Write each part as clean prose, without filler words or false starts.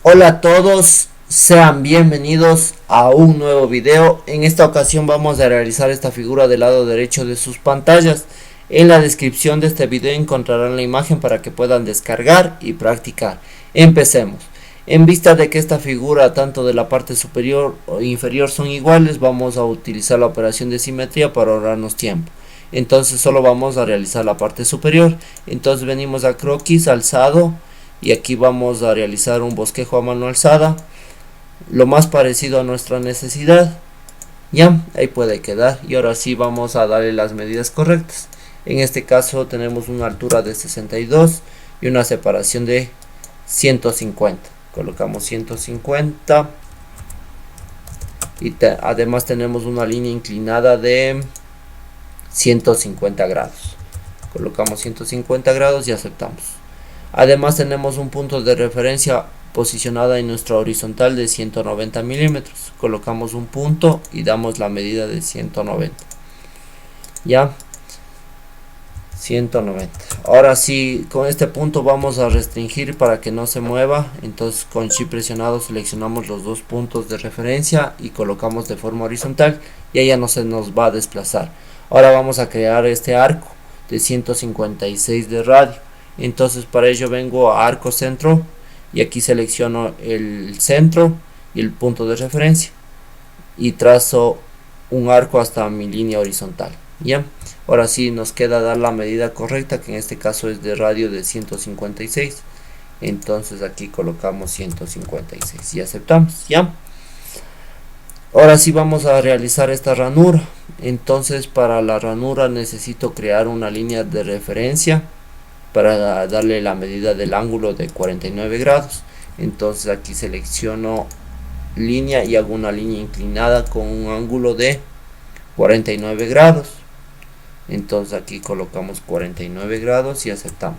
Hola a todos, sean bienvenidos a un nuevo video. En esta ocasión vamos a realizar esta figura del lado derecho de sus pantallas. En la descripción de este video encontrarán la imagen para que puedan descargar y practicar. Empecemos. En vista de que esta figura tanto de la parte superior o inferior son iguales, vamos a utilizar la operación de simetría para ahorrarnos tiempo. Entonces solo vamos a realizar la parte superior. Entonces venimos a croquis, alzado, y aquí vamos a realizar un bosquejo a mano alzada, lo más parecido a nuestra necesidad. Ya, ahí puede quedar. Y ahora sí vamos a darle las medidas correctas. En este caso tenemos una altura de 62 y una separación de 150. Colocamos 150 y además tenemos una línea inclinada de 150 grados. Colocamos 150 grados y aceptamos. Además tenemos un punto de referencia posicionada en nuestra horizontal de 190 milímetros. Colocamos un punto y damos la medida de 190. Ya, 190. Ahora sí, con este punto vamos a restringir para que no se mueva. Entonces con Shift presionado seleccionamos los dos puntos de referencia y colocamos de forma horizontal y ella no se nos va a desplazar. Ahora vamos a crear este arco de 156 de radio. Entonces para ello vengo a arco centro y aquí selecciono el centro y el punto de referencia y trazo un arco hasta mi línea horizontal. Ya, ahora sí nos queda dar la medida correcta, que en este caso es de radio de 156. Entonces aquí colocamos 156 y aceptamos. Ya, ahora sí vamos a realizar esta ranura. Entonces para la ranura necesito crear una línea de referencia para darle la medida del ángulo de 49 grados. Entonces aquí selecciono línea y hago una línea inclinada con un ángulo de 49 grados. Entonces aquí colocamos 49 grados y aceptamos.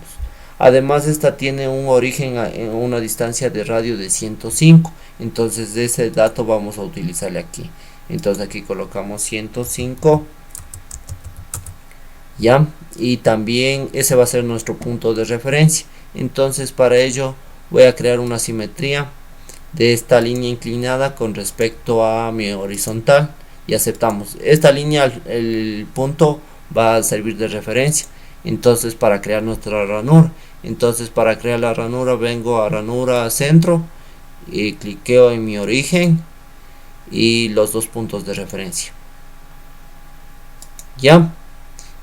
Además esta tiene un origen en una distancia de radio de 105. Entonces ese dato vamos a utilizarle aquí. Entonces aquí colocamos 105. Ya, y también ese va a ser nuestro punto de referencia. Entonces para ello voy a crear una simetría de esta línea inclinada con respecto a mi horizontal y aceptamos. Esta línea, el punto va a servir de referencia. Entonces para crear nuestra ranura, entonces para crear la ranura vengo a ranura centro y cliqueo en mi origen y los dos puntos de referencia. Ya,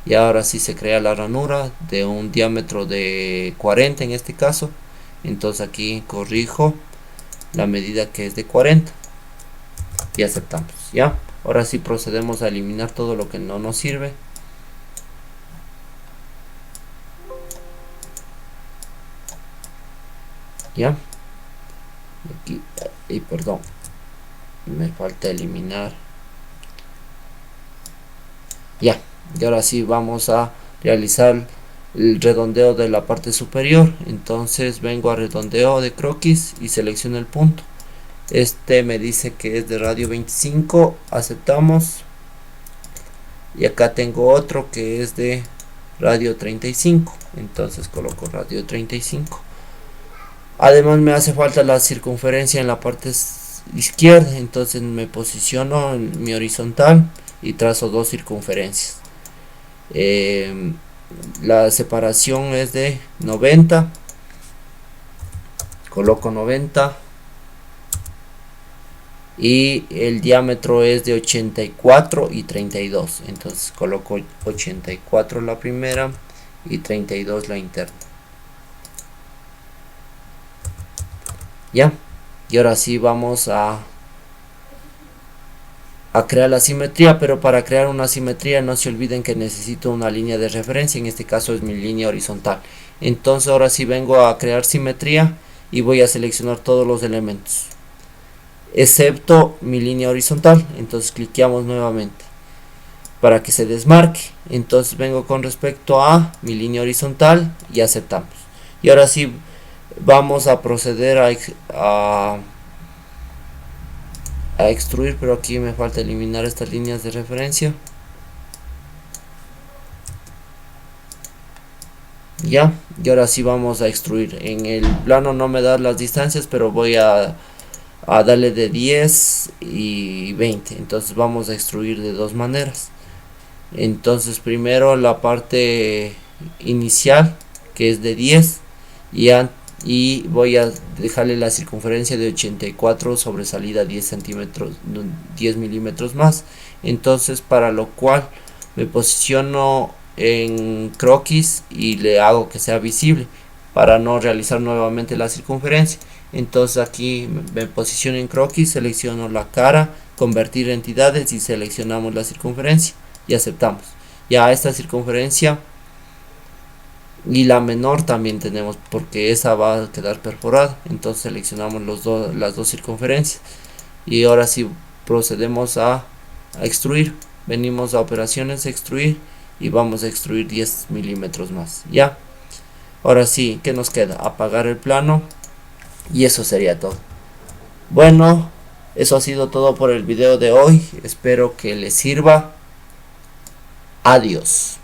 y ahora sí se crea la ranura de un diámetro de 40 en este caso. Entonces aquí corrijo la medida que es de 40 y aceptamos. Ya, ahora sí procedemos a eliminar todo lo que no nos sirve. Ya, aquí, y perdón, me falta eliminar. Ya, y ahora sí vamos a realizar el redondeo de la parte superior. Entonces vengo a redondeo de croquis y selecciono el punto. Este me dice que es de radio 25, aceptamos. Y acá tengo otro que es de radio 35, entonces coloco radio 35. Además me hace falta la circunferencia en la parte izquierda, entonces me posiciono en mi horizontal y trazo dos circunferencias. La separación es de 90, coloco 90 y el diámetro es de 84 y 32, entonces coloco 84 la primera y 32 la interna. Ya, y ahora sí vamos a crear la simetría, pero para crear una simetría no se olviden que necesito una línea de referencia, en este caso es mi línea horizontal. Entonces ahora sí vengo a crear simetría y voy a seleccionar todos los elementos excepto mi línea horizontal. Entonces cliqueamos nuevamente para que se desmarque. Entonces vengo con respecto a mi línea horizontal y aceptamos. Y ahora sí vamos a proceder a extruir, pero aquí me falta eliminar estas líneas de referencia. Ya, Y ahora sí vamos a extruir. En el plano no me da las distancias, pero voy a darle de 10 y 20. Entonces vamos a extruir de dos maneras. Entonces primero la parte inicial, que es de 10, y voy a dejarle la circunferencia de 84 sobre salida 10 centímetros, 10 milímetros más. Entonces, para lo cual me posiciono en croquis y le hago que sea visible para no realizar nuevamente la circunferencia. Entonces aquí me posiciono en croquis, selecciono la cara, convertir entidades y seleccionamos la circunferencia y aceptamos. Ya esta circunferencia y la menor también tenemos, porque esa va a quedar perforada. Entonces seleccionamos las dos circunferencias y ahora sí procedemos a extruir. Venimos a operaciones, extruir, y vamos a extruir 10 milímetros más. Ya, ahora sí, ¿qué nos queda? Apagar el plano y eso sería todo. Bueno, eso ha sido todo por el video de hoy. Espero que les sirva. Adiós.